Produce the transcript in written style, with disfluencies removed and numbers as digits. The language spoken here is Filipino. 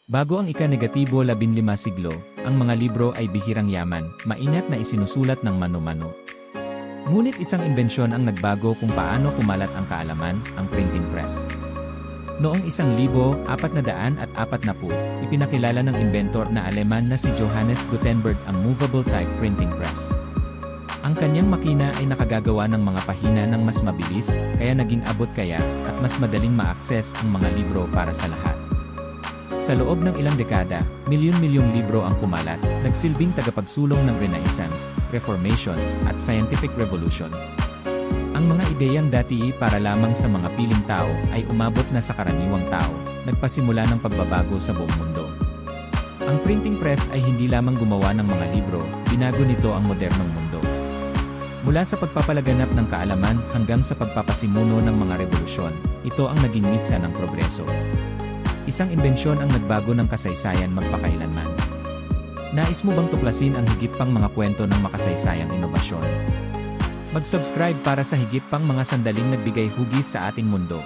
Bago ang ika-negatibo 15 siglo, ang mga libro ay bihirang yaman, maingat na isinusulat ng mano-mano. Ngunit isang imbensyon ang nagbago kung paano kumalat ang kaalaman, ang printing press. Noong 1440, ipinakilala ng inventor na Aleman na si Johannes Gutenberg ang movable type printing press. Ang kanyang makina ay nakagagawa ng mga pahina ng mas mabilis, kaya naging abot kaya, at mas madaling ma-access ang mga libro para sa lahat. Sa loob ng ilang dekada, milyon-milyong libro ang kumalat, nagsilbing tagapagsulong ng Renaissance, Reformation, at Scientific Revolution. Ang mga ideyang dati para lamang sa mga piling tao ay umabot na sa karaniwang tao, nagpasimula ng pagbabago sa buong mundo. Ang printing press ay hindi lamang gumawa ng mga libro, binago nito ang modernong mundo. Mula sa pagpapalaganap ng kaalaman hanggang sa pagpapasimuno ng mga revolusyon, ito ang naging mitsa ng progreso. Isang imbensyon ang nagbago ng kasaysayan magpakailanman. Nais mo bang tuklasin ang higit pang mga kwento ng makasaysayang inobasyon? Mag-subscribe para sa higit pang mga sandaling nagbigay hugis sa ating mundo.